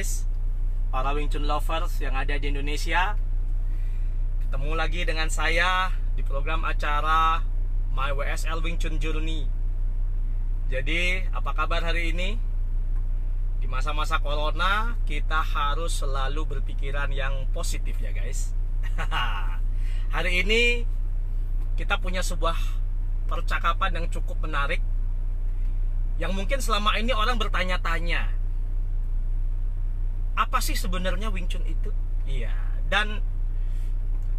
guys, para Wing Chun lovers yang ada di Indonesia. Ketemu lagi dengan saya di program acara My WSL Wing Chun Journey. Jadi, apa kabar hari ini? Di masa-masa corona, kita harus selalu berpikiran yang positif ya guys. Hari ini kita punya sebuah percakapan yang cukup menarik, yang mungkin selama ini orang bertanya-tanya, apa sih sebenarnya Wing Chun itu? Iya, dan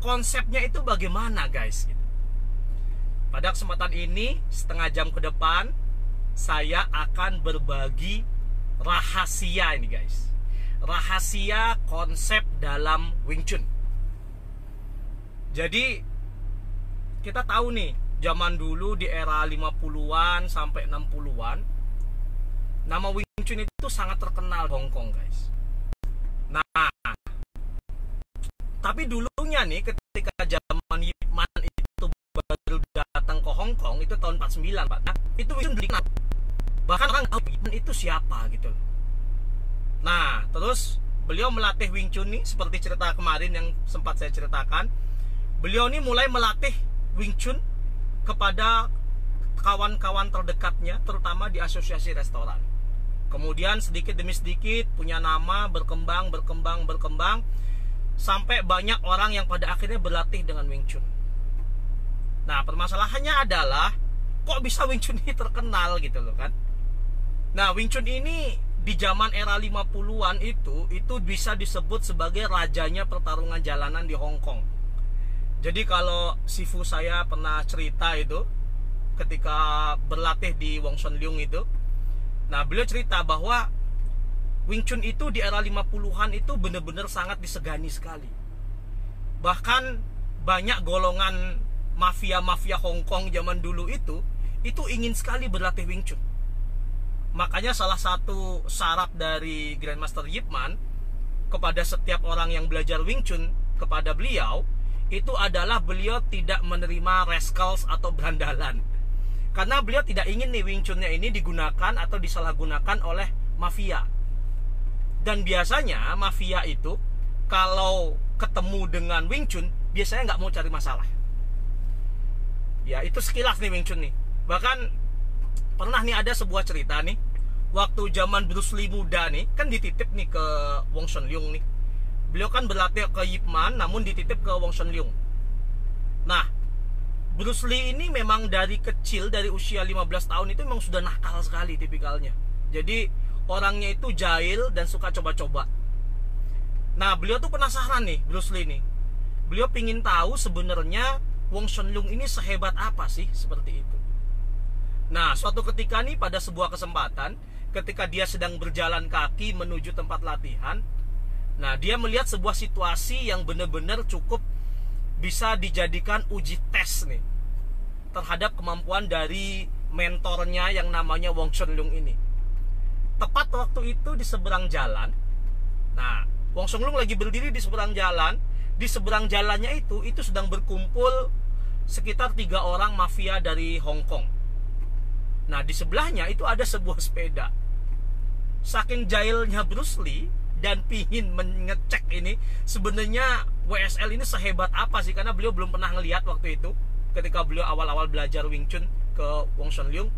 konsepnya itu bagaimana guys? Pada kesempatan ini, setengah jam ke depan, saya akan berbagi rahasia ini guys. Rahasia konsep dalam Wing Chun. Jadi, kita tahu nih, zaman dulu di era 50-an sampai 60-an, nama Wing Chun itu sangat terkenal di Hong Kong guys. Nah, tapi dulunya nih ketika zaman Yip Man itu baru datang ke Hong Kong, itu tahun 49 Pak. Nah, itu Wing Chun dikenal. Bahkan orang tahu Yip Man itu siapa gitu. Nah, terus beliau melatih Wing Chun nih, seperti cerita kemarin yang sempat saya ceritakan. Beliau nih mulai melatih Wing Chun kepada kawan-kawan terdekatnya, terutama di asosiasi restoran. Kemudian sedikit demi sedikit punya nama, berkembang, sampai banyak orang yang pada akhirnya berlatih dengan Wing Chun. Nah, permasalahannya adalah kok bisa Wing Chun ini terkenal gitu loh kan. Nah, Wing Chun ini di zaman era 50-an itu bisa disebut sebagai rajanya pertarungan jalanan di Hong Kong. Jadi kalau sifu saya pernah cerita itu ketika berlatih di Wong Son Leung itu, nah beliau cerita bahwa Wing Chun itu di era 50-an itu benar-benar sangat disegani sekali. Bahkan banyak golongan mafia-mafia Hong Kong zaman dulu itu ingin sekali berlatih Wing Chun. Makanya salah satu syarat dari Grandmaster Yip Man kepada setiap orang yang belajar Wing Chun kepada beliau itu adalah beliau tidak menerima rascals atau berandalan. Karena beliau tidak ingin nih Wing Chun-nya ini digunakan atau disalahgunakan oleh mafia. Dan biasanya mafia itu kalau ketemu dengan Wing Chun biasanya nggak mau cari masalah. Ya, itu sekilas nih Wing Chun nih. Bahkan pernah nih ada sebuah cerita nih, waktu zaman Bruce Lee muda nih, kan dititip nih ke Wong Son Leung nih. Beliau kan berlatih ke Yip Man, namun dititip ke Wong Son Leung. Nah, Bruce Lee ini memang dari kecil, dari usia 15 tahun itu memang sudah nakal sekali tipikalnya. Jadi orangnya itu jahil dan suka coba-coba. Nah, beliau tuh penasaran nih, Bruce Lee nih. Beliau pingin tahu sebenarnya Wong Son Leung ini sehebat apa sih, seperti itu. Nah, suatu ketika nih pada sebuah kesempatan, ketika dia sedang berjalan kaki menuju tempat latihan, nah dia melihat sebuah situasi yang benar-benar cukup bisa dijadikan uji tes nih terhadap kemampuan dari mentornya yang namanya Wong Son Leung ini. Tepat waktu itu di seberang jalan. Nah, Wong Son Leung lagi berdiri di seberang jalan. Di seberang jalannya itu sedang berkumpul sekitar 3 orang mafia dari Hong Kong. Nah, di sebelahnya itu ada sebuah sepeda. Saking jahilnya Bruce Lee dan pingin mengecek ini sebenarnya WSL ini sehebat apa sih, karena beliau belum pernah ngelihat waktu itu ketika beliau awal-awal belajar Wing Chun ke Wong Son Leung.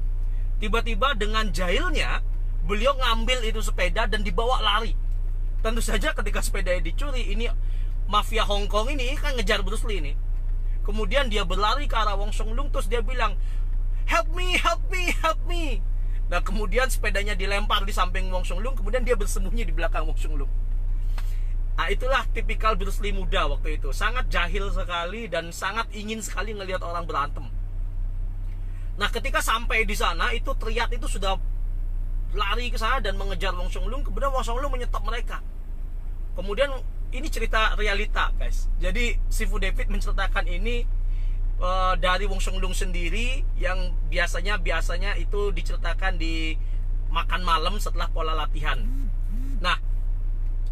Tiba-tiba dengan jahilnya beliau ngambil itu sepeda dan dibawa lari. Tentu saja ketika sepedanya dicuri, ini mafia Hong Kong ini kan ngejar Bruce Lee ini. Kemudian dia berlari ke arah Wong Son Leung, terus dia bilang, help me, help me, help me. Nah, kemudian sepedanya dilempar di samping Wong Son Leung, kemudian dia bersembunyi di belakang Wong Son Leung. Nah, itulah tipikal Bruce Lee muda waktu itu. Sangat jahil sekali dan sangat ingin sekali ngelihat orang berantem. Nah, ketika sampai di sana, itu Triad itu sudah lari ke sana dan mengejar Wong Son Leung. Kemudian Wong Son Leung menyetop mereka. Kemudian ini cerita realita, guys. Jadi Sifu David menceritakan ini dari Wong Son Leung sendiri, yang biasanya itu diceritakan di makan malam setelah pola latihan. Nah,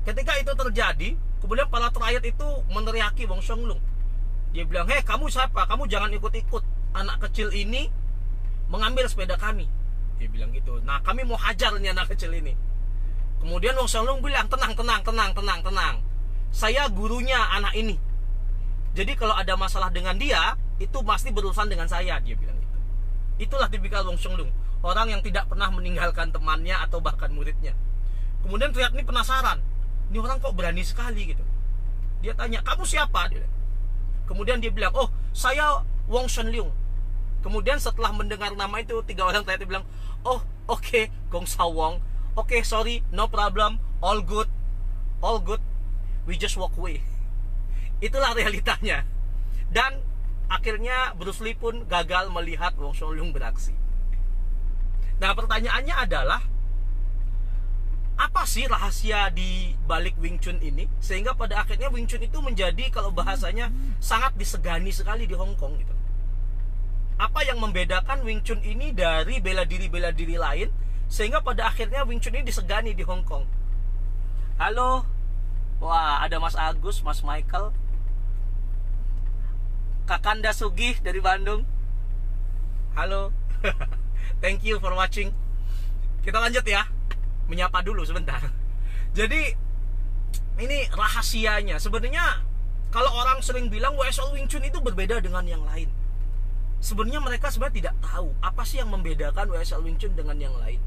ketika itu terjadi, kemudian para Triad itu meneriaki Wong Son Leung. Dia bilang, hei kamu siapa? Kamu jangan ikut-ikut. Anak kecil ini mengambil sepeda kami. Dia bilang gitu. Nah, kami mau hajar nih anak kecil ini. Kemudian Wong Song Leung bilang, tenang. Saya gurunya anak ini. Jadi kalau ada masalah dengan dia, itu pasti berurusan dengan saya, dia bilang gitu. Itulah tipikal Wong Song Leung, orang yang tidak pernah meninggalkan temannya atau bahkan muridnya. Kemudian Triad ini penasaran, ini orang kok berani sekali gitu. Dia tanya, kamu siapa? Dia. Kemudian dia bilang, oh saya Wong Song Leung. Kemudian setelah mendengar nama itu, 3 orang Triad bilang, oh oke, Gong Sa Wong. Oke, sorry, no problem, all good, we just walk away. Itulah realitanya. Dan akhirnya Bruce Lee pun gagal melihat Wong Song Leung beraksi. Nah, pertanyaannya adalah, apa sih rahasia di balik Wing Chun ini sehingga pada akhirnya Wing Chun itu menjadi, kalau bahasanya, sangat disegani sekali di Hong Kong gitu. Apa yang membedakan Wing Chun ini dari bela diri lain sehingga pada akhirnya Wing Chun ini disegani di Hong Kong? Halo. Wah, ada Mas Agus, Mas Michael, Kakanda Sugih dari Bandung. Halo. Thank you for watching. Kita lanjut ya. Menyapa dulu sebentar. Jadi ini rahasianya. Sebenarnya kalau orang sering bilang WSL Wing Chun itu berbeda dengan yang lain, sebenarnya mereka tidak tahu apa sih yang membedakan WSL Wing Chun dengan yang lain.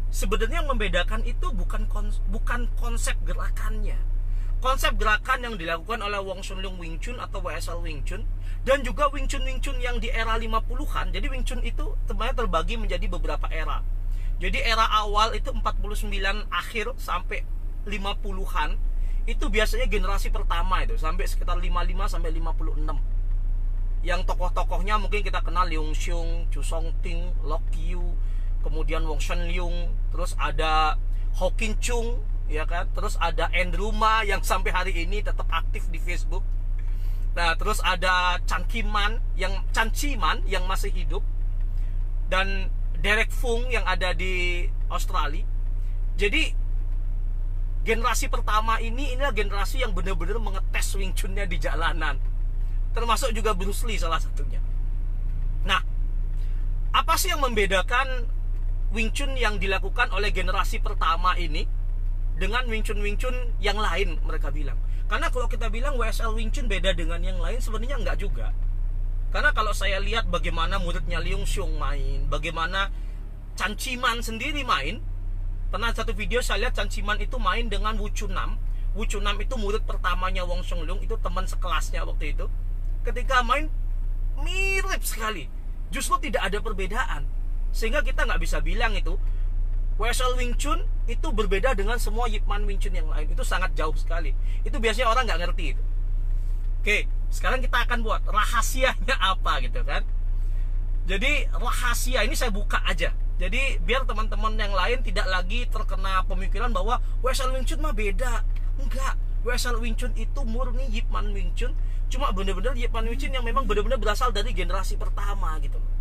Sebenarnya yang membedakan itu bukan konsep gerakannya. Konsep gerakan yang dilakukan oleh Wong Song Leung Wing Chun atau WSL Wing Chun, dan juga Wing Chun yang di era 50-an. Jadi Wing Chun itu sebenarnya terbagi menjadi beberapa era. Jadi era awal itu 49 akhir sampai 50-an, itu biasanya generasi pertama itu sampai sekitar 55 sampai 56. Yang tokoh-tokohnya mungkin kita kenal Leung Sheung, Chu Song Ting, Lok Yu, kemudian Wong Shen Leung, terus ada Ho Kin Chung, ya kan? Terus ada Andrew Ma yang sampai hari ini tetap aktif di Facebook. Nah, terus ada Chan Chi Man yang masih hidup, dan Derek Fung yang ada di Australia. Jadi generasi pertama ini inilah generasi yang benar-benar mengetes Wing Chun-nya di jalanan. Termasuk juga Bruce Lee salah satunya. Nah, apa sih yang membedakan Wing Chun yang dilakukan oleh generasi pertama ini dengan Wing Chun yang lain, mereka bilang? Karena kalau kita bilang WSL Wing Chun beda dengan yang lain, sebenarnya enggak juga. Karena kalau saya lihat bagaimana muridnya Leung Sheung main, bagaimana Chan Chi Man sendiri main. Pernah satu video saya lihat Chan Chi Man itu main dengan Wu Chun Nam. Wu Chun Nam itu murid pertamanya Wong Song Leung, itu teman sekelasnya waktu itu. Ketika main mirip sekali, justru tidak ada perbedaan, sehingga kita nggak bisa bilang itu WSL Wing Chun itu berbeda dengan semua Yip Man Wing Chun yang lain. Itu sangat jauh sekali. Itu biasanya orang nggak ngerti itu. Oke, sekarang kita akan buat rahasianya apa gitu kan. Jadi rahasia ini saya buka aja, jadi biar teman-teman yang lain tidak lagi terkena pemikiran bahwa WSL Wing Chun mah beda. Enggak, WSL Wing Chun itu murni Yip Man Wing Chun, cuma benar-benar Yip Man Wing Chun yang memang benar-benar berasal dari generasi pertama gitu loh,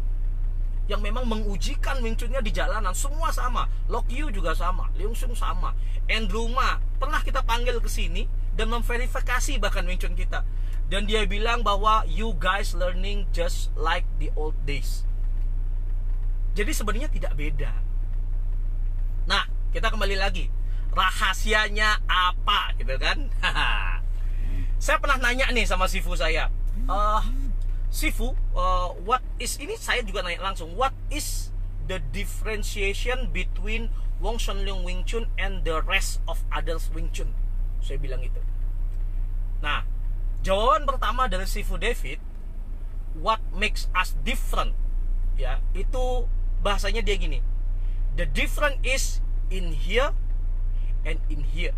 yang memang mengujikan Wing Chun-nya di jalanan. Semua sama, Lok Yu juga sama, Leung Sheung sama, Andrew Ma pernah kita panggil ke sini dan memverifikasi bahkan Wing Chun kita, dan dia bilang bahwa you guys learning just like the old days. Jadi sebenarnya tidak beda. Nah, kita kembali lagi, rahasianya apa gitu kan? Saya pernah nanya nih sama Sifu saya, Sifu, what is, ini saya juga nanya langsung, what is the differentiation between Wong Song Leung Wing Chun and the rest of others Wing Chun? Saya bilang itu. Nah, jawaban pertama dari Sifu David, what makes us different, ya, itu bahasanya dia gini, the difference is in here and in here.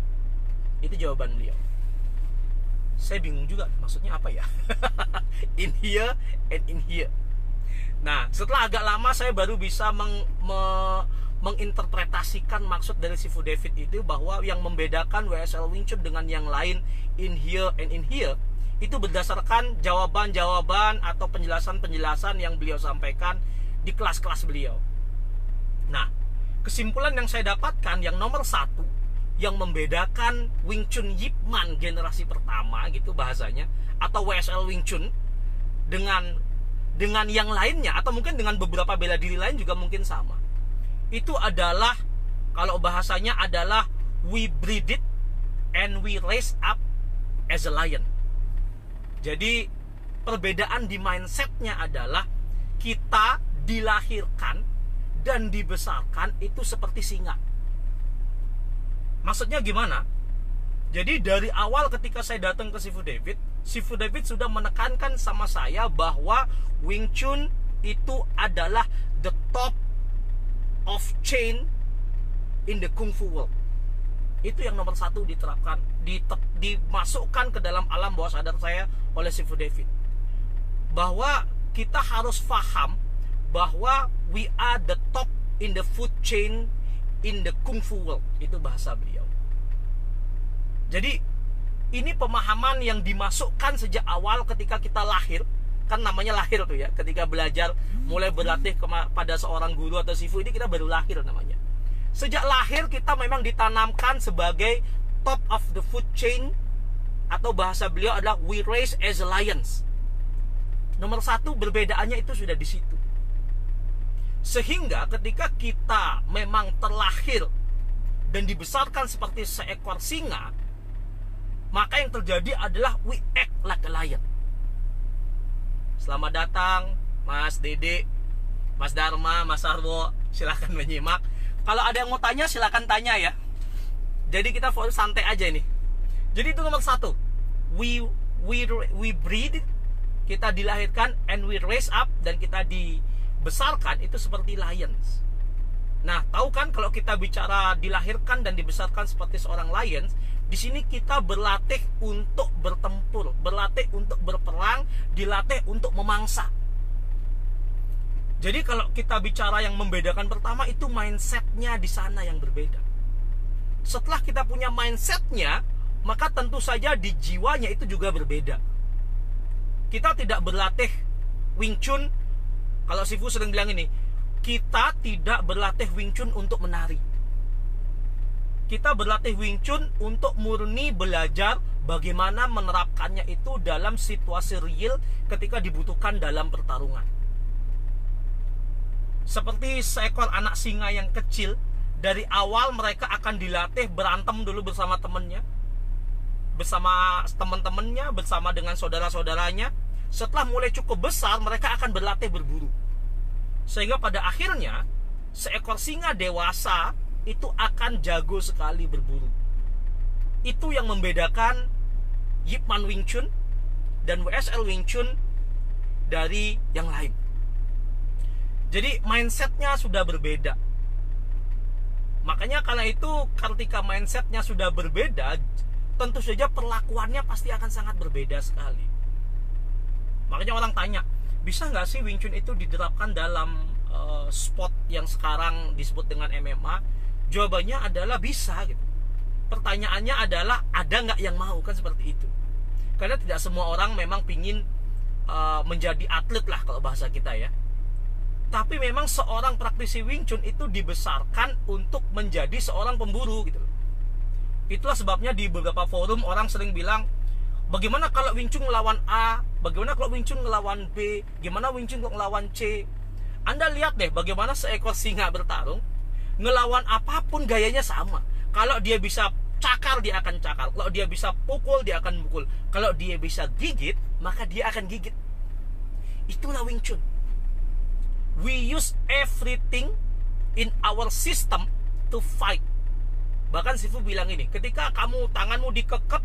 Itu jawaban beliau. Saya bingung juga maksudnya apa ya. In here and in here. Nah, setelah agak lama saya baru bisa menginterpretasikan maksud dari Sifu David itu, bahwa yang membedakan WSL Wing Chun dengan yang lain in here and in here itu berdasarkan jawaban-jawaban atau penjelasan-penjelasan yang beliau sampaikan di kelas-kelas beliau. Nah, kesimpulan yang saya dapatkan, yang nomor satu yang membedakan Wing Chun Yip Man generasi pertama gitu bahasanya, atau WSL Wing Chun dengan yang lainnya, atau mungkin dengan beberapa bela diri lain juga mungkin sama, itu adalah Kalau bahasanya adalah we breed it and we raise up as a lion. Jadi perbedaan di mindsetnya adalah kita dilahirkan dan dibesarkan itu seperti singa. Maksudnya gimana? Jadi dari awal ketika saya datang ke Sifu David sudah menekankan sama saya bahwa Wing Chun itu adalah the top of chain in the Kung Fu world. Itu yang nomor satu diterapkan, dimasukkan ke dalam alam bawah sadar saya oleh Sifu David. Bahwa kita harus paham bahwa we are the top in the food chain in the Kung Fu world. Itu bahasa beliau. Jadi ini pemahaman yang dimasukkan sejak awal ketika kita lahir. Kan namanya lahir tuh ya, ketika belajar mulai berlatih pada seorang guru atau sifu, ini kita baru lahir namanya. Sejak lahir kita memang ditanamkan sebagai top of the food chain, atau bahasa beliau adalah we raise as lions. Nomor satu, perbedaannya itu sudah di situ. Sehingga ketika kita memang terlahir dan dibesarkan seperti seekor singa, maka yang terjadi adalah we act like a lion. Selamat datang Mas Dede, Mas Dharma, Mas Arwo, silahkan menyimak. Kalau ada yang mau tanya silahkan tanya ya. Jadi kita santai aja ini. Jadi itu nomor satu, we breed, kita dilahirkan, and we raise up, dan kita dibesarkan itu seperti lions. Nah, tahu kan kalau kita bicara dilahirkan dan dibesarkan seperti seorang lions, di sini kita berlatih untuk bertempur, berlatih untuk berperang, dilatih untuk memangsa. Jadi kalau kita bicara yang membedakan pertama itu mindsetnya di sana yang berbeda. Setelah kita punya mindsetnya, maka tentu saja di jiwanya itu juga berbeda. Kita tidak berlatih Wing Chun, kalau Sifu sering bilang ini, kita tidak berlatih Wing Chun untuk menari. Kita berlatih Wing Chun untuk murni belajar bagaimana menerapkannya itu dalam situasi real ketika dibutuhkan dalam pertarungan. Seperti seekor anak singa yang kecil, dari awal mereka akan dilatih berantem dulu bersama temannya, bersama teman-temannya, bersama dengan saudara-saudaranya. Setelah mulai cukup besar, mereka akan berlatih berburu. Sehingga pada akhirnya seekor singa dewasa itu akan jago sekali berburu. Itu yang membedakan Yip Man Wing Chun dan WSL Wing Chun dari yang lain. Jadi mindsetnya sudah berbeda. Makanya karena itu ketika mindsetnya sudah berbeda, tentu saja perlakuannya pasti akan sangat berbeda sekali. Makanya orang tanya, bisa nggak sih Wing Chun itu diterapkan dalam sport yang sekarang disebut dengan MMA? Jawabannya adalah bisa gitu. Pertanyaannya adalah ada nggak yang mau, kan seperti itu. Karena tidak semua orang memang pingin menjadi atlet lah kalau bahasa kita ya. Tapi memang seorang praktisi Wing Chun itu dibesarkan untuk menjadi seorang pemburu gitu. Itulah sebabnya di beberapa forum orang sering bilang, bagaimana kalau Wing Chun ngelawan A, bagaimana kalau Wing Chun ngelawan B, gimana Wing Chun ngelawan C. Anda lihat deh bagaimana seekor singa bertarung, ngelawan apapun gayanya sama. Kalau dia bisa cakar, dia akan cakar. Kalau dia bisa pukul, dia akan pukul. Kalau dia bisa gigit, maka dia akan gigit. Itulah Wing Chun. We use everything in our system to fight. Bahkan Sifu bilang ini, ketika kamu tanganmu dikekep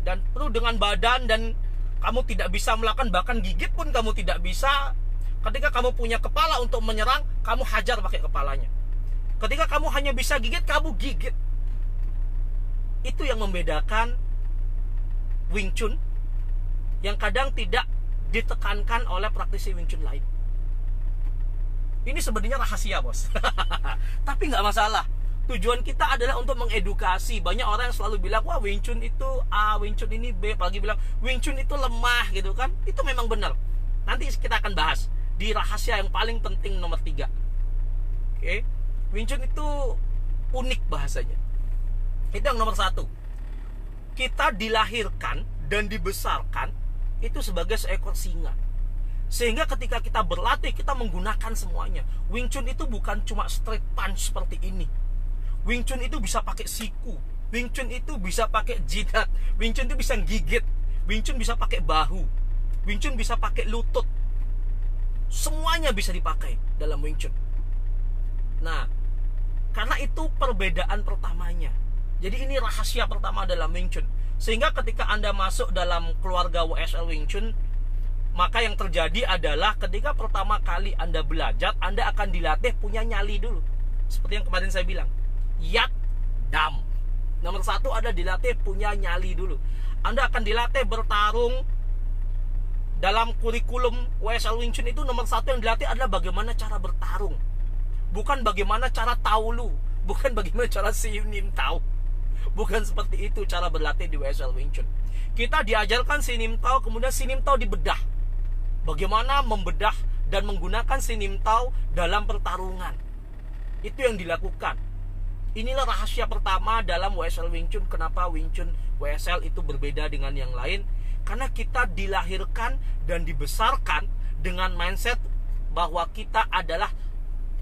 dan penuh dengan badan dan kamu tidak bisa melakukan, bahkan gigit pun kamu tidak bisa. Ketika kamu punya kepala untuk menyerang, kamu hajar pakai kepalanya. Ketika kamu hanya bisa gigit, kamu gigit. Itu yang membedakan Wing Chun yang kadang tidak ditekankan oleh praktisi Wing Chun lain. Ini sebenarnya rahasia, bos. Tapi nggak masalah. Tujuan kita adalah untuk mengedukasi. Banyak orang yang selalu bilang, wah Wing Chun itu A, Wing Chun ini B, apalagi bilang Wing Chun itu lemah gitu kan. Itu memang benar. Nanti kita akan bahas di rahasia yang paling penting nomor 3. Oke. Wing Chun itu unik bahasanya. Itu yang nomor 1. Kita dilahirkan dan dibesarkan itu sebagai seekor singa. Sehingga ketika kita berlatih, kita menggunakan semuanya. Wing Chun itu bukan cuma straight punch seperti ini. Wing Chun itu bisa pakai siku, Wing Chun itu bisa pakai jidat, Wing Chun itu bisa gigit, Wing Chun bisa pakai bahu, Wing Chun bisa pakai lutut. Semuanya bisa dipakai dalam Wing Chun. Nah, karena itu perbedaan pertamanya. Jadi ini rahasia pertama dalam Wing Chun. Sehingga ketika Anda masuk dalam keluarga WSL Wing Chun, maka yang terjadi adalah ketika pertama kali Anda belajar, Anda akan dilatih punya nyali dulu. Seperti yang kemarin saya bilang, Yat Dam. Nomor 1 ada dilatih punya nyali dulu. Anda akan dilatih bertarung. Dalam kurikulum WSL Wing Chun itu nomor 1 yang dilatih adalah bagaimana cara bertarung, bukan bagaimana cara taulu, bukan bagaimana cara Nim Tao. Bukan seperti itu cara berlatih di WSL Wing Chun. Kita diajarkan Nim Tao, kemudian Nim Tao dibedah. Bagaimana membedah dan menggunakan Nim Tao dalam pertarungan. Itu yang dilakukan. Inilah rahasia pertama dalam WSL Wing Chun. Kenapa Wing Chun WSL itu berbeda dengan yang lain? Karena kita dilahirkan dan dibesarkan dengan mindset bahwa kita adalah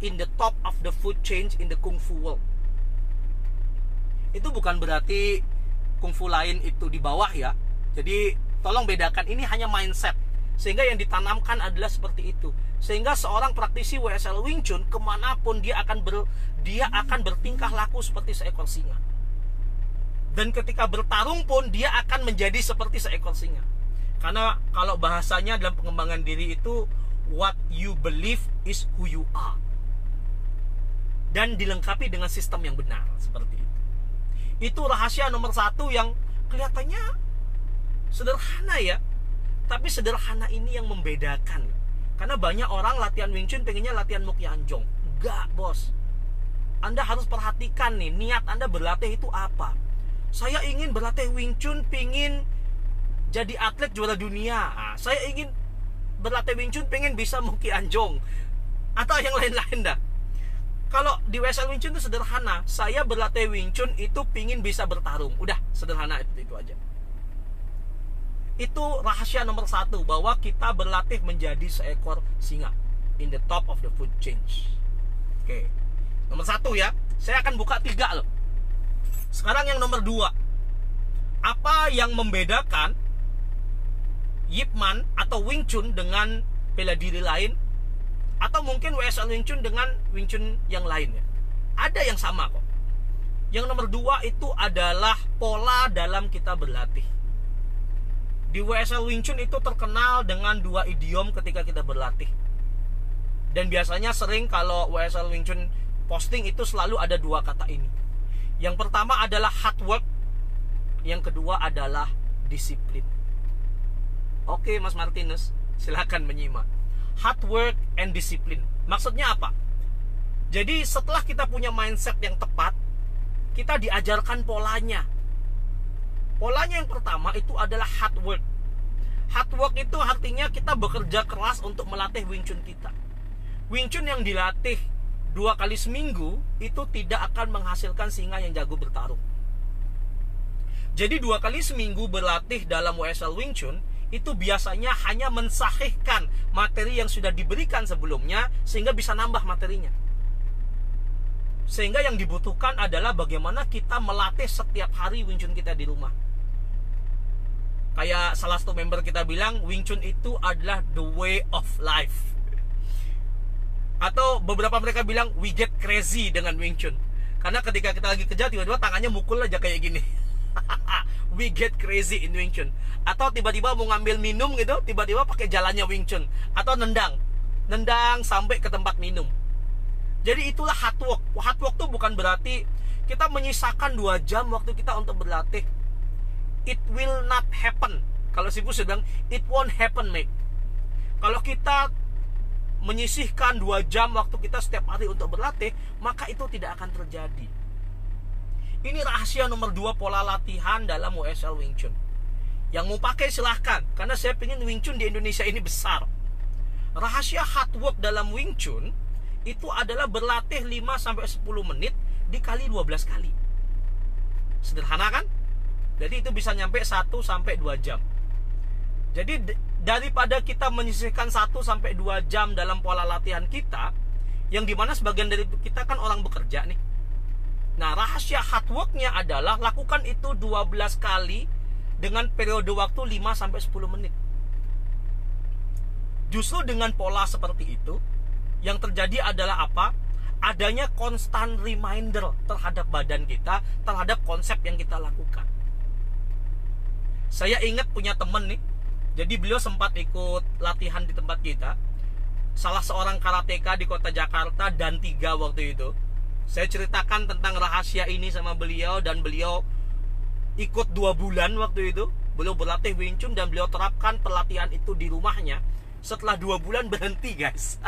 in the top of the food chain in the Kung Fu world. Itu bukan berarti Kung Fu lain itu di bawah ya. Jadi tolong bedakan, ini hanya mindset. Sehingga yang ditanamkan adalah seperti itu. Sehingga seorang praktisi WSL Wing Chun kemanapun dia akan bertingkah laku seperti seekor singa. Dan ketika bertarung pun dia akan menjadi seperti seekor singa. Karena kalau bahasanya dalam pengembangan diri itu, what you believe is who you are. Dan dilengkapi dengan sistem yang benar, seperti itu. Itu rahasia nomor 1 yang kelihatannya sederhana ya. Tapi sederhana ini yang membedakan. Karena banyak orang latihan Wing Chun pengennya latihan Muk Yan Jong. Enggak, bos. Anda harus perhatikan nih, niat Anda berlatih itu apa. Saya ingin berlatih Wing Chun, pingin jadi atlet juara dunia. Nah, saya ingin berlatih Wing Chun, pengen bisa Muk Yan Jong. Atau yang lain-lain dah. Kalau di WSL Wing Chun itu sederhana. Saya berlatih Wing Chun itu pingin bisa bertarung. Udah, sederhana itu aja. Itu rahasia nomor 1, bahwa kita berlatih menjadi seekor singa in the top of the food chain. Oke. Nomor 1 ya. Saya akan buka 3 loh. Sekarang yang nomor 2. Apa yang membedakan Yip Man atau Wing Chun dengan bela diri lain, atau mungkin WSL Wing Chun dengan Wing Chun yang lain ya? Ada yang sama kok. Yang nomor 2 itu adalah pola dalam kita berlatih. Di WSL Wing Chun itu terkenal dengan 2 idiom ketika kita berlatih. Dan biasanya sering kalau WSL Wing Chun posting itu selalu ada 2 kata ini. Yang pertama adalah hard work, yang kedua adalah disiplin. Oke Mas Martinus, silakan menyimak. Hard work and discipline. Maksudnya apa? Jadi setelah kita punya mindset yang tepat, kita diajarkan polanya. Polanya yang pertama itu adalah hard work. Hard work itu artinya kita bekerja keras untuk melatih Wing Chun kita. Wing Chun yang dilatih 2 kali seminggu itu tidak akan menghasilkan singa yang jago bertarung. Jadi 2 kali seminggu berlatih dalam WSL Wing Chun itu biasanya hanya mensahihkan materi yang sudah diberikan sebelumnya, sehingga bisa nambah materinya. Sehingga yang dibutuhkan adalah bagaimana kita melatih setiap hari Wing Chun kita di rumah. Kayak salah satu member kita bilang, Wing Chun itu adalah the way of life. Atau beberapa mereka bilang, we get crazy dengan Wing Chun. Karena ketika kita lagi kerja, tiba-tiba tangannya mukul aja kayak gini. We get crazy in Wing Chun. Atau tiba-tiba mau ngambil minum gitu, tiba-tiba pakai jalannya Wing Chun. Atau nendang sampai ke tempat minum. Jadi itulah hard work. Hard work tuh bukan berarti kita menyisakan 2 jam waktu kita untuk berlatih. It will not happen. Kalau si Bus bilang, it won't happen, mate. Kalau kita menyisihkan 2 jam waktu kita setiap hari untuk berlatih, maka itu tidak akan terjadi. Ini rahasia nomor 2 pola latihan dalam WSL Wing Chun. Yang mau pakai silahkan, karena saya pengen Wing Chun di Indonesia ini besar. Rahasia hard work dalam Wing Chun itu adalah berlatih 5-10 menit dikali 12 kali. Sederhana kan? Jadi itu bisa nyampe 1-2 jam. Jadi daripada kita menyisihkan 1-2 jam dalam pola latihan kita, yang dimana sebagian dari kita kan orang bekerja nih. Nah, rahasia hard worknya adalah lakukan itu 12 kali dengan periode waktu 5-10 menit. Justru dengan pola seperti itu, yang terjadi adalah apa? Adanya constant reminder terhadap badan kita, terhadap konsep yang kita lakukan. Saya ingat punya temen nih, jadi beliau sempat ikut latihan di tempat kita. Salah seorang karateka di kota Jakarta dan 3 waktu itu. Saya ceritakan tentang rahasia ini sama beliau, dan beliau ikut 2 bulan waktu itu. Beliau berlatih Wing Chun dan beliau terapkan pelatihan itu di rumahnya. Setelah 2 bulan berhenti, guys.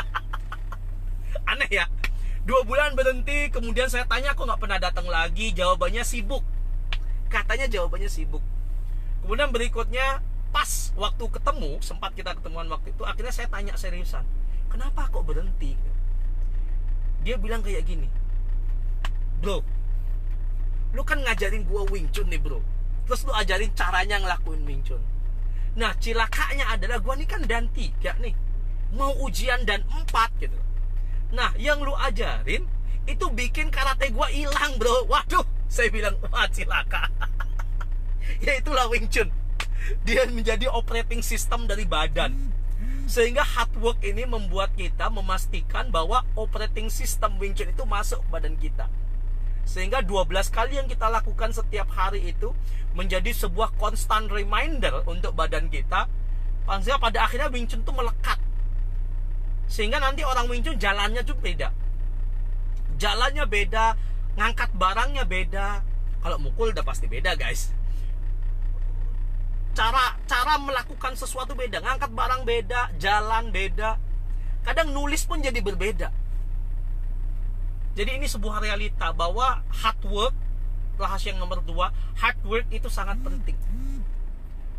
Aneh ya, 2 bulan berhenti. Kemudian saya tanya, kok nggak pernah datang lagi? Jawabannya sibuk. Katanya jawabannya sibuk. Kemudian berikutnya, pas waktu ketemu, sempat kita ketemuan waktu itu, akhirnya saya tanya seriusan, kenapa kok berhenti? Dia bilang kayak gini, bro, lu kan ngajarin gua Wing Chun nih bro, terus lu ajarin caranya ngelakuin Wing Chun. Nah, cilakanya adalah gua nih kan dan 3 nih, mau ujian dan 4 gitu. Nah, yang lu ajarin itu bikin karate gua hilang bro. Waduh, saya bilang, wah cilaka. Ya itulah Wing Chun. Dia menjadi operating system dari badan. Sehingga hard work ini membuat kita memastikan bahwa operating system Wing Chun itu masuk ke badan kita. Sehingga 12 kali yang kita lakukan setiap hari itu menjadi sebuah constant reminder untuk badan kita. Sehingga pada akhirnya Wing Chun itu melekat. Sehingga nanti orang Wing Chun jalannya juga beda. Jalannya beda, ngangkat barangnya beda. Kalau mukul udah pasti beda, guys. Cara melakukan sesuatu beda, ngangkat barang beda, jalan beda. Kadang nulis pun jadi berbeda. Jadi ini sebuah realita bahwa hard work, rahasia yang nomor 2, hard work itu sangat penting.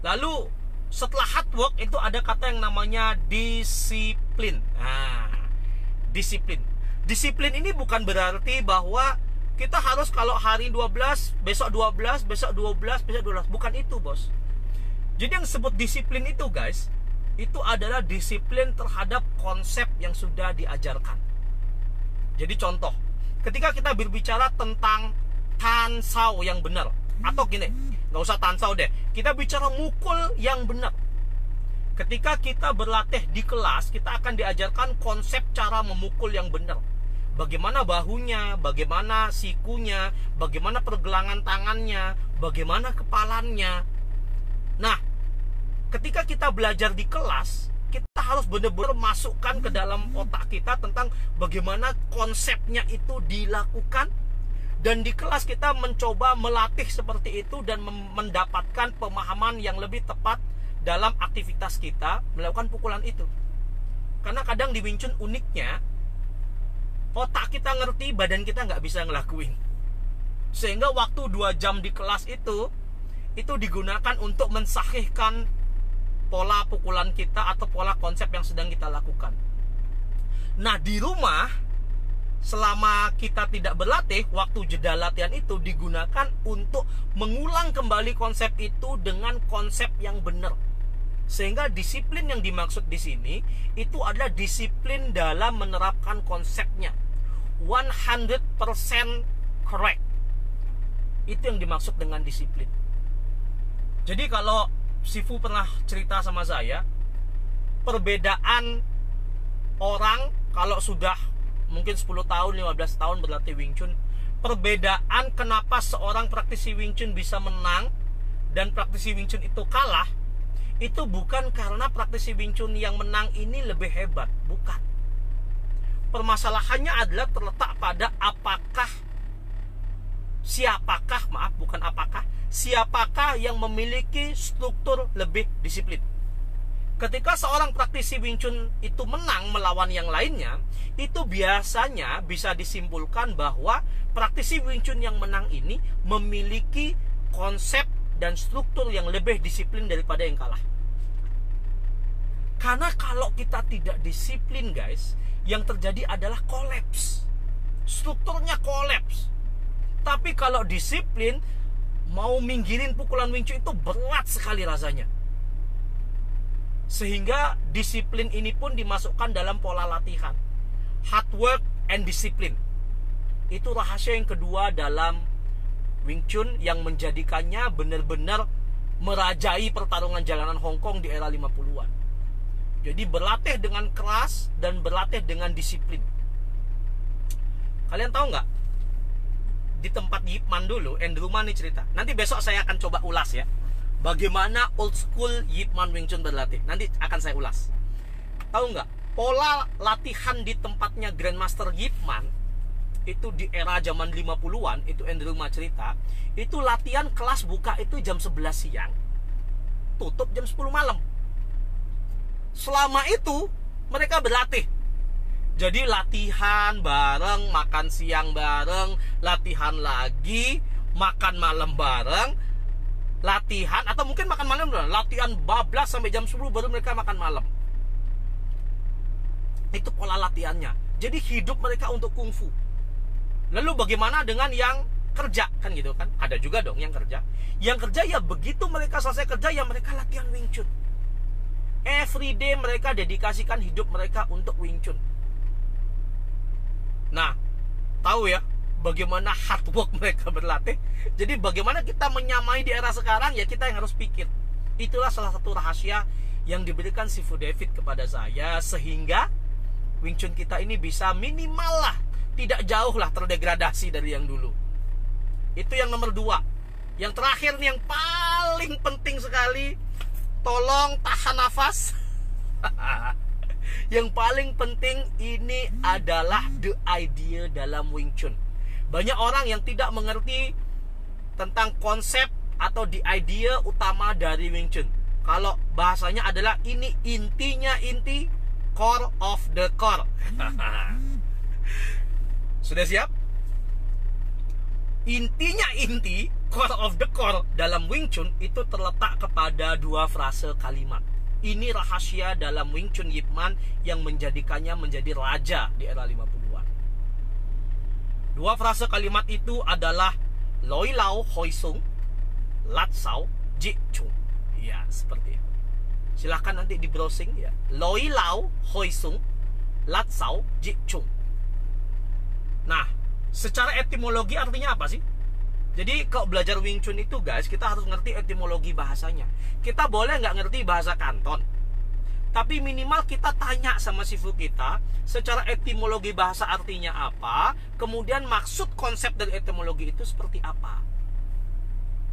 Lalu setelah hard work itu ada kata yang namanya disiplin. Nah, disiplin. Disiplin ini bukan berarti bahwa kita harus kalau hari 12, besok 12, besok 12, besok 12. Bukan itu, bos. Jadi yang disebut disiplin itu, guys, itu adalah disiplin terhadap konsep yang sudah diajarkan. Jadi contoh, ketika kita berbicara tentang Tan Sao yang benar, atau gini, nggak usah Tan Sao deh, kita bicara mukul yang benar. Ketika kita berlatih di kelas, kita akan diajarkan konsep cara memukul yang benar. Bagaimana bahunya, bagaimana sikunya, bagaimana pergelangan tangannya, bagaimana kepalanya. Nah, ketika kita belajar di kelas, kita harus benar-benar masukkan ke dalam otak kita tentang bagaimana konsepnya itu dilakukan. Dan di kelas kita mencoba melatih seperti itu dan mendapatkan pemahaman yang lebih tepat dalam aktivitas kita melakukan pukulan itu. Karena kadang di Wing Chun uniknya, otak kita ngerti, badan kita nggak bisa ngelakuin. Sehingga waktu 2 jam di kelas itu digunakan untuk mensahihkan pola pukulan kita atau pola konsep yang sedang kita lakukan. Nah, di rumah, selama kita tidak berlatih, waktu jeda latihan itu digunakan untuk mengulang kembali konsep itu dengan konsep yang benar. Sehingga disiplin yang dimaksud di sini itu adalah disiplin dalam menerapkan konsepnya. 100% correct. Itu yang dimaksud dengan disiplin. Jadi kalau Sifu pernah cerita sama saya, perbedaan orang kalau sudah mungkin 10 tahun, 15 tahun berlatih Wing Chun, perbedaan kenapa seorang praktisi Wing Chun bisa menang dan praktisi Wing Chun itu kalah, itu bukan karena praktisi Wing Chun yang menang ini lebih hebat, bukan. Permasalahannya adalah terletak pada siapakah yang memiliki struktur lebih disiplin. Ketika seorang praktisi Wing Chun itu menang melawan yang lainnya, itu biasanya bisa disimpulkan bahwa praktisi Wing Chun yang menang ini memiliki konsep dan struktur yang lebih disiplin daripada yang kalah. Karena kalau kita tidak disiplin, guys, yang terjadi adalah kolaps. Strukturnya kolaps. Tapi kalau disiplin, mau minggirin pukulan Wing Chun itu berat sekali rasanya. Sehingga disiplin ini pun dimasukkan dalam pola latihan. Hard work and discipline. Itu rahasia yang kedua dalam Wing Chun yang menjadikannya benar-benar merajai pertarungan jalanan Hong Kong di era 50-an. Jadi berlatih dengan keras dan berlatih dengan disiplin. Kalian tahu nggak? Di tempat Yip Man dulu, Andrew Man nih cerita. Nanti besok saya akan coba ulas ya. Bagaimana old school Yip Man Wing Chun berlatih. Nanti akan saya ulas. Tahu nggak? Pola latihan di tempatnya Grandmaster Yip Man itu di era zaman 50-an, itu Andrew Ma cerita, itu latihan kelas buka itu jam 11 siang, tutup jam 10 malam. Selama itu mereka berlatih. Jadi latihan bareng, makan siang bareng, latihan lagi, makan malam bareng, latihan, atau mungkin makan malam bareng, latihan bablas sampai jam 10 baru mereka makan malam. Itu pola latihannya. Jadi hidup mereka untuk kungfu. Lalu bagaimana dengan yang kerja? Kan gitu kan? Ada juga dong yang kerja. Yang kerja ya begitu mereka selesai kerja ya mereka latihan Wing Chun. Every day mereka dedikasikan hidup mereka untuk Wing Chun. Nah, tahu ya bagaimana hard work mereka berlatih. Jadi bagaimana kita menyamai di era sekarang, ya kita yang harus pikir. Itulah salah satu rahasia yang diberikan Sifu David kepada saya, sehingga Wing Chun kita ini bisa minimal lah, tidak jauh lah terdegradasi dari yang dulu. Itu yang nomor 2. Yang terakhir nih, yang paling penting sekali, tolong tahan nafas. Yang paling penting ini adalah the idea dalam Wing Chun. Banyak orang yang tidak mengerti tentang konsep atau the idea utama dari Wing Chun. Kalau bahasanya adalah ini intinya inti, core of the core. Sudah siap? Intinya inti, core of the core dalam Wing Chun itu terletak kepada 2 frase kalimat. Ini rahasia dalam Wing Chun Yip Man yang menjadikannya menjadi raja di era 50-an. 2 frase kalimat itu adalah Loi Lao Hoi Sung, Lat Sao Ji Chung. Ya, seperti itu. Silahkan nanti di browsing ya. Loi Lao Hoi Sung, Lat Sao Ji Chung. Nah, secara etimologi artinya apa sih? Jadi kalau belajar Wing Chun itu guys, kita harus ngerti etimologi bahasanya. Kita boleh nggak ngerti bahasa Kanton, tapi minimal kita tanya sama sifu kita secara etimologi bahasa artinya apa, kemudian maksud konsep dari etimologi itu seperti apa.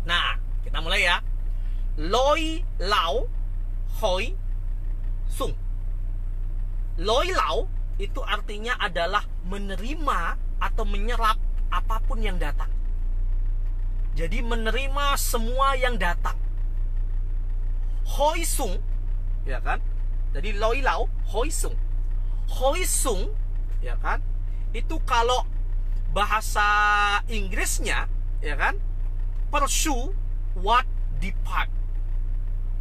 Nah, kita mulai ya. Loi Lao Hoi Sung. Loi Lao itu artinya adalah menerima atau menyerap apapun yang datang. Jadi menerima semua yang datang. Hoi Sung, ya kan? Jadi Loi Lao Hoi Sung. Hoi Sung, ya kan? Itu kalau bahasa Inggrisnya, ya kan? Pursue what depart.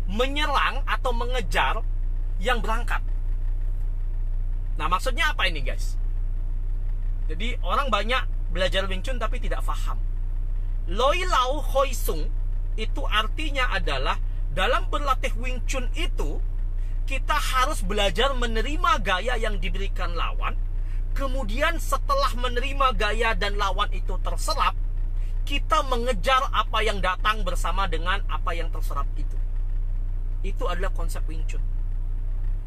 Menyerang atau mengejar yang berangkat. Nah, maksudnya apa ini guys? Jadi orang banyak belajar Wing Chun tapi tidak paham. Loi Lao Hoi Sung itu artinya adalah dalam berlatih Wing Chun itu kita harus belajar menerima gaya yang diberikan lawan. Kemudian setelah menerima gaya dan lawan itu terserap, kita mengejar apa yang datang bersama dengan apa yang terserap itu. Itu adalah konsep Wing Chun.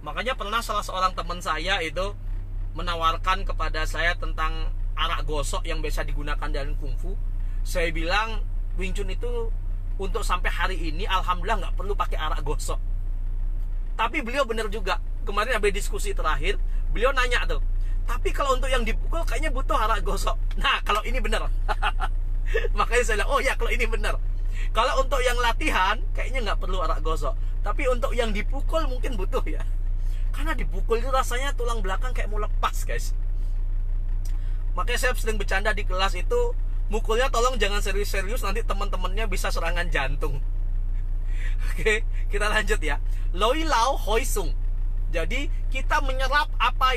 Makanya pernah salah seorang teman saya itu menawarkan kepada saya tentang arak gosok yang biasa digunakan dalam kungfu. Saya bilang Wing Chun itu untuk sampai hari ini alhamdulillah nggak perlu pakai arak gosok. Tapi beliau benar juga. Kemarin habis diskusi terakhir, beliau nanya tuh, tapi kalau untuk yang dipukul kayaknya butuh arak gosok. Nah, kalau ini benar. Makanya saya bilang, oh ya kalau ini benar. Kalau untuk yang latihan kayaknya nggak perlu arak gosok. Tapi untuk yang dipukul mungkin butuh ya. Karena dipukul itu rasanya tulang belakang kayak mau lepas guys. Makanya saya sering bercanda di kelas itu, mukulnya tolong jangan serius-serius, nanti teman-temannya bisa serangan jantung. Oke, kita lanjut ya. Loi Lao Hoi Sung. Jadi kita menyerap apa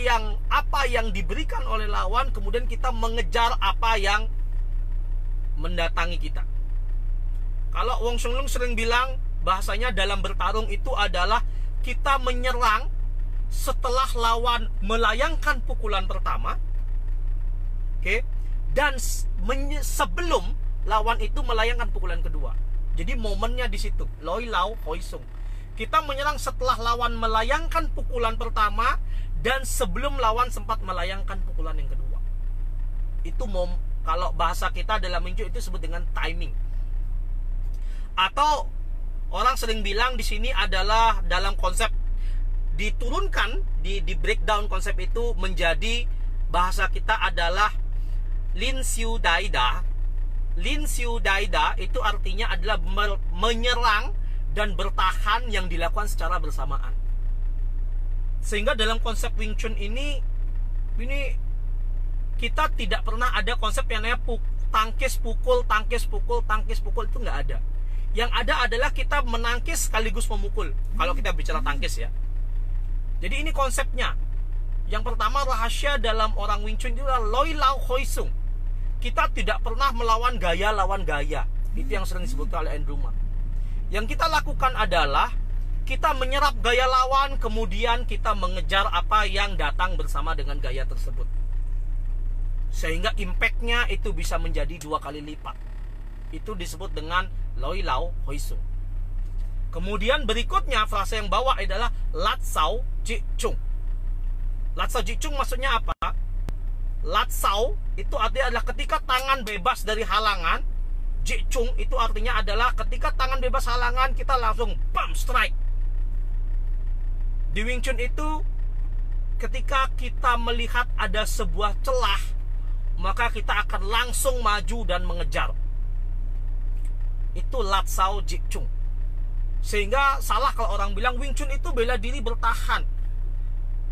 yang diberikan oleh lawan, kemudian kita mengejar apa yang mendatangi kita. Kalau Wong Sung Lung sering bilang bahasanya dalam bertarung itu adalah kita menyerang setelah lawan melayangkan pukulan pertama. Oke, dan sebelum lawan itu melayangkan pukulan kedua. Jadi momennya di situ, Loi Lau Hoi Sung. Kita menyerang setelah lawan melayangkan pukulan pertama dan sebelum lawan sempat melayangkan pukulan yang kedua. Itu kalau bahasa kita dalam Wing Chun itu disebut dengan timing. Atau orang sering bilang di sini adalah dalam konsep diturunkan di breakdown konsep itu menjadi bahasa kita adalah Lin Siu Dai Da. Lin Siu Dai Da itu artinya adalah menyerang dan bertahan yang dilakukan secara bersamaan. Sehingga dalam konsep Wing Chun ini kita tidak pernah ada konsep yang namanya tangkis pukul, tangkis pukul, tangkis pukul, itu nggak ada. Yang ada adalah kita menangkis sekaligus memukul. Kalau kita bicara tangkis ya. Jadi ini konsepnya. Yang pertama, rahasia dalam orang Wing Chun itu adalah Loi Lau Hoi Sung. Kita tidak pernah melawan gaya lawan gaya. Itu yang sering disebut oleh Andrew Ma. Yang kita lakukan adalah kita menyerap gaya lawan, kemudian kita mengejar apa yang datang bersama dengan gaya tersebut. Sehingga impact-nya itu bisa menjadi 2 kali lipat. Itu disebut dengan Loi Lau Hoi Sung. Kemudian berikutnya frase yang bawa adalah Lat Sao Ji Chung. Lat Sao Ji Chung maksudnya apa? Lat Sao itu artinya adalah ketika tangan bebas dari halangan. Ji Chung itu artinya adalah ketika tangan bebas halangan kita langsung bam strike. Di Wing Chun itu ketika kita melihat ada sebuah celah, maka kita akan langsung maju dan mengejar. Itu Lat Sao Ji Chung. Sehingga salah kalau orang bilang Wing Chun itu bela diri bertahan.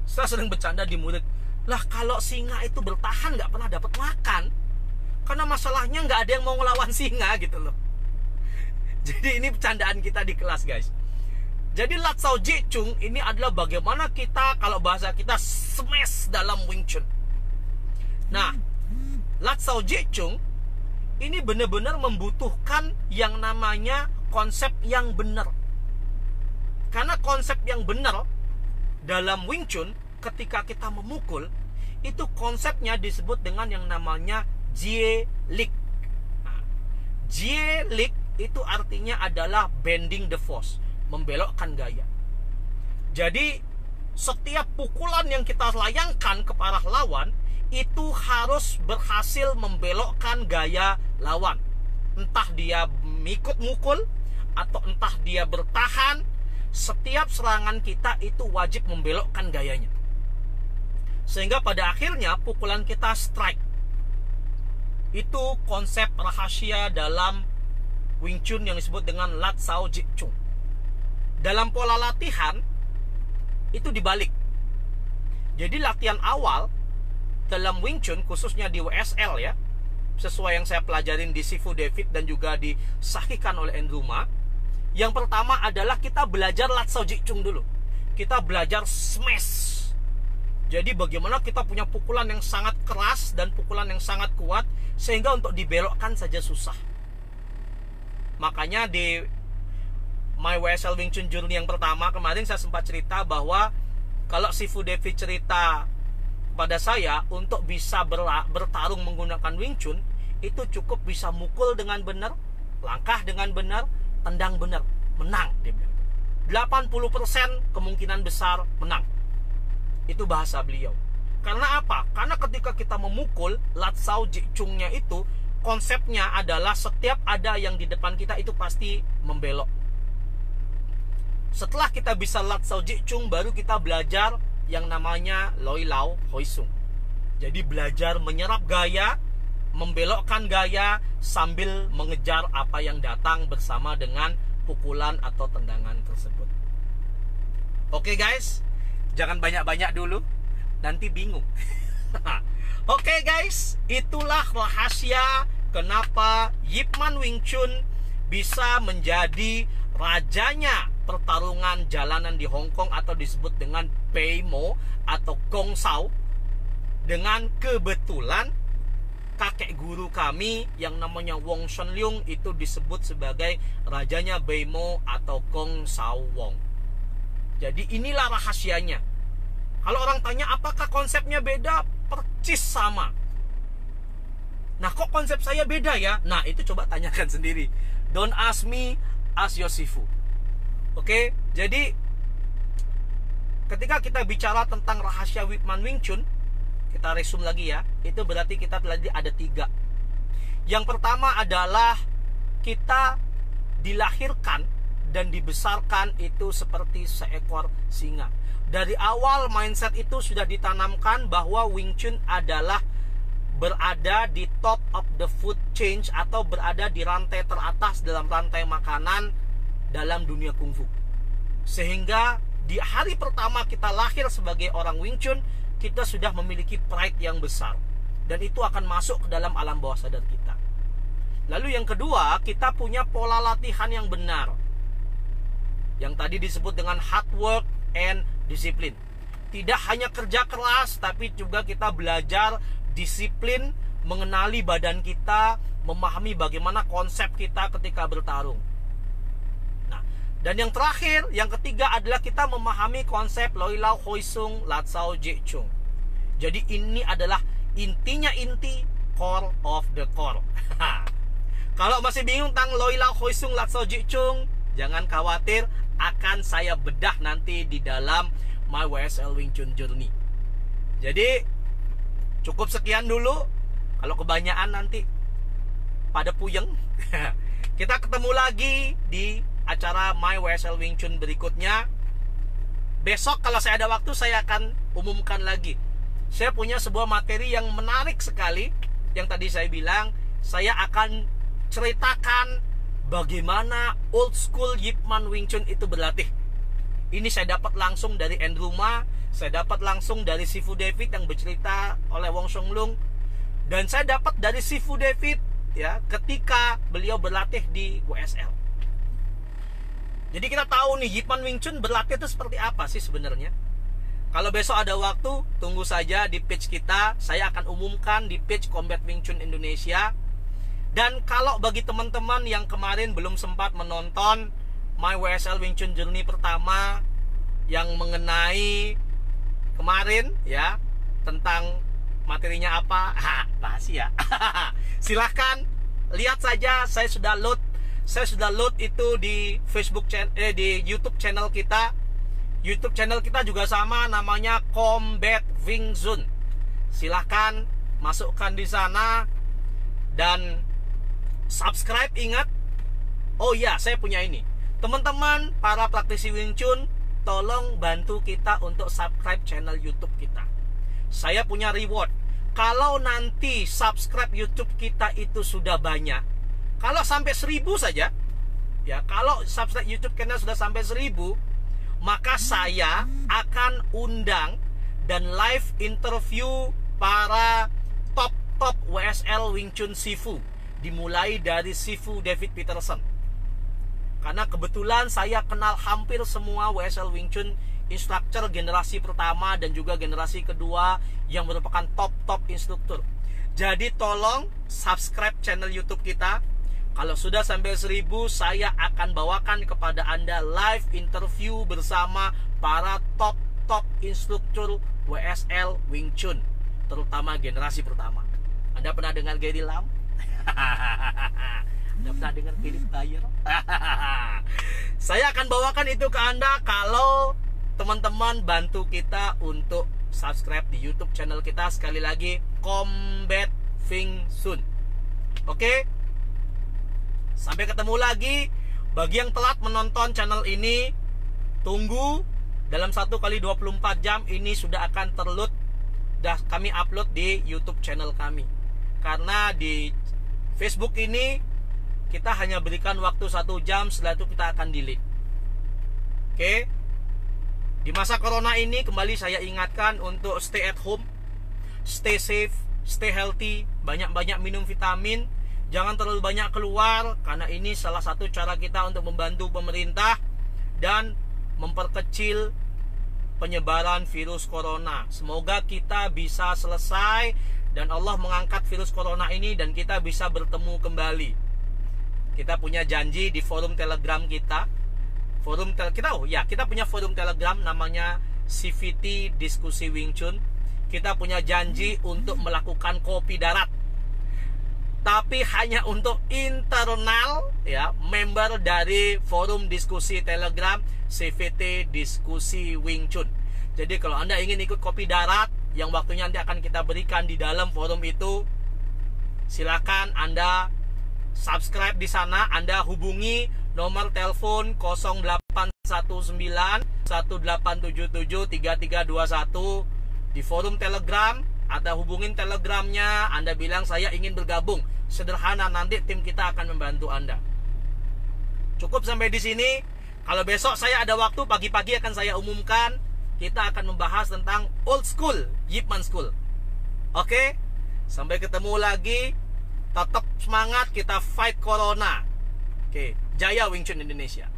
Saya sering bercanda di murid, lah kalau singa itu bertahan nggak pernah dapat makan. Karena masalahnya nggak ada yang mau ngelawan singa gitu loh. Jadi ini bercandaan kita di kelas guys. Jadi Lat Sao Ji Chung ini adalah bagaimana kita, kalau bahasa kita, smash dalam Wing Chun. Nah, Lat Sao Ji Chung ini benar-benar membutuhkan yang namanya konsep yang benar. Karena konsep yang benar dalam Wing Chun ketika kita memukul, itu konsepnya disebut dengan yang namanya Jie Lik. Nah, Jie Lik itu artinya adalah bending the force, membelokkan gaya. Jadi setiap pukulan yang kita layangkan ke arah lawan itu harus berhasil membelokkan gaya lawan. Entah dia ikut mukul atau entah dia bertahan, setiap serangan kita itu wajib membelokkan gayanya. Sehingga pada akhirnya pukulan kita strike. Itu konsep rahasia dalam Wing Chun yang disebut dengan Lat Sao Ji Chung. Dalam pola latihan itu dibalik. Jadi latihan awal dalam Wing Chun, khususnya di WSL ya, sesuai yang saya pelajarin di Sifu David dan juga disahihkan oleh Andrew Ma, yang pertama adalah kita belajar Lat Sao Ji Chung dulu. Kita belajar smash. Jadi bagaimana kita punya pukulan yang sangat keras dan pukulan yang sangat kuat, sehingga untuk dibelokkan saja susah. Makanya di My WSL Wing Chun Journey yang pertama kemarin saya sempat cerita bahwa kalau Sifu David cerita pada saya untuk bisa bertarung menggunakan Wing Chun, itu cukup bisa mukul dengan benar, langkah dengan benar, tendang benar, menang dia bilang. 80% kemungkinan besar menang. Itu bahasa beliau. Karena apa? Karena ketika kita memukul, Lat Sao Ji Chung-nya itu konsepnya adalah setiap ada yang di depan kita itu pasti membelok. Setelah kita bisa Lat Sao Ji Chung, baru kita belajar yang namanya Loi Lau Hoi Sung. Jadi belajar menyerap gaya, membelokkan gaya sambil mengejar apa yang datang bersama dengan pukulan atau tendangan tersebut. Oke guys, jangan banyak-banyak dulu, nanti bingung. Oke guys, itulah rahasia kenapa Yip Man Wing Chun bisa menjadi rajanya pertarungan jalanan di Hong Kong atau disebut dengan Pei Mo atau Gong Sao. Dengan kebetulan kakek guru kami yang namanya Wong Shen Leung itu disebut sebagai rajanya Pei Mo atau Gong Sao Wong. Jadi inilah rahasianya. Kalau orang tanya apakah konsepnya beda, percis sama. Nah, kok konsep saya beda ya? Nah, itu coba tanyakan sendiri. Don't ask me, ask your sifu. Oke, jadi ketika kita bicara tentang rahasia Ip Man Wing Chun, kita resume lagi ya. Itu berarti kita tadi ada 3. Yang pertama adalah kita dilahirkan dan dibesarkan itu seperti seekor singa. Dari awal mindset itu sudah ditanamkan bahwa Wing Chun adalah berada di top of the food chain atau berada di rantai teratas dalam rantai makanan dalam dunia kungfu. Sehingga di hari pertama kita lahir sebagai orang Wing Chun, kita sudah memiliki pride yang besar. Dan itu akan masuk ke dalam alam bawah sadar kita. Lalu yang kedua, kita punya pola latihan yang benar. Yang tadi disebut dengan hard work and disiplin. Tidak hanya kerja keras, tapi juga kita belajar disiplin, mengenali badan kita, memahami bagaimana konsep kita ketika bertarung. Nah, dan yang terakhir, yang ketiga adalah kita memahami konsep Loi Lao Hoi Sung Lat Sao Je Chung. Jadi ini adalah intinya inti, core of the core. Kalau masih bingung tentang Loi Lao Hoi Sung Lat Sao Je Chung, jangan khawatir, akan saya bedah nanti di dalam My WSL Wing Chun Journey. Jadi cukup sekian dulu. Kalau kebanyakan nanti pada puyeng. Kita ketemu lagi di acara My WSL Wing Chun berikutnya. Besok kalau saya ada waktu, saya akan umumkan lagi. Saya punya sebuah materi yang menarik sekali. Yang tadi saya bilang, saya akan ceritakan bagaimana old school Ip Man Wing Chun itu berlatih. Ini saya dapat langsung dari Andrew Ma, saya dapat langsung dari Sifu David yang bercerita oleh Wong Song Lung, dan saya dapat dari Sifu David ya ketika beliau berlatih di WSL. Jadi kita tahu nih Ip Man Wing Chun berlatih itu seperti apa sih sebenarnya. Kalau besok ada waktu, tunggu saja di page kita. Saya akan umumkan di page Combat Wing Chun Indonesia. Dan kalau bagi teman-teman yang kemarin belum sempat menonton My WSL Wing Chun Journey pertama yang mengenai kemarin ya tentang materinya apa, basi ya. Silahkan lihat saja, saya sudah load itu di Facebook di YouTube channel kita. YouTube channel kita juga sama, namanya Combat Wing Chun. Silahkan masukkan di sana dan subscribe. Ingat, oh ya, saya punya ini. Teman-teman para praktisi Wing Chun, tolong bantu kita untuk subscribe channel YouTube kita. Saya punya reward. Kalau nanti subscribe YouTube kita itu sudah banyak, kalau sampai 1000 saja, ya, kalau subscribe YouTube channel sudah sampai 1000, maka saya akan undang dan live interview para top WSL Wing Chun Sifu, dimulai dari Sifu David Peterson. Karena kebetulan saya kenal hampir semua WSL Wing Chun instruktur generasi pertama dan juga generasi kedua yang merupakan top instruktur. Jadi tolong subscribe channel YouTube kita. Kalau sudah sampai 1000, saya akan bawakan kepada Anda live interview bersama para top instruktur WSL Wing Chun, terutama generasi pertama. Anda pernah dengar Gary Lam? Anda pernah dengar Philip Dyer? Saya akan bawakan itu ke Anda kalau teman-teman bantu kita untuk subscribe di YouTube channel kita. Sekali lagi, Combat Wing Chun. Oke? Sampai ketemu lagi. Bagi yang telat menonton channel ini, tunggu dalam 1x24 jam ini sudah akan terload, dah kami upload di YouTube channel kami. Karena di Facebook ini kita hanya berikan waktu 1 jam, setelah itu kita akan delete. Oke? Di masa corona ini kembali saya ingatkan untuk stay at home, stay safe, stay healthy, banyak-banyak minum vitamin, jangan terlalu banyak keluar, karena ini salah satu cara kita untuk membantu pemerintah dan memperkecil penyebaran virus corona. Semoga kita bisa selesai dan Allah mengangkat virus corona ini dan kita bisa bertemu kembali. Kita punya janji di forum Telegram kita. Kita punya forum Telegram namanya CVT Diskusi Wing Chun. Kita punya janji untuk melakukan kopi darat. tapi hanya untuk internal ya, member dari forum diskusi Telegram CVT Diskusi Wing Chun. Jadi kalau Anda ingin ikut kopi darat yang waktunya nanti akan kita berikan di dalam forum itu, silakan Anda subscribe di sana. Anda hubungi nomor telepon 0819 1877 3321 di forum Telegram. Atau hubungin Telegramnya, Anda bilang saya ingin bergabung. Sederhana, nanti tim kita akan membantu Anda. Cukup sampai di sini. Kalau besok saya ada waktu, pagi-pagi akan saya umumkan. Kita akan membahas tentang old school Yip Man School. Oke? Sampai ketemu lagi. Tetap semangat, kita fight corona. Oke, jaya Wing Chun Indonesia.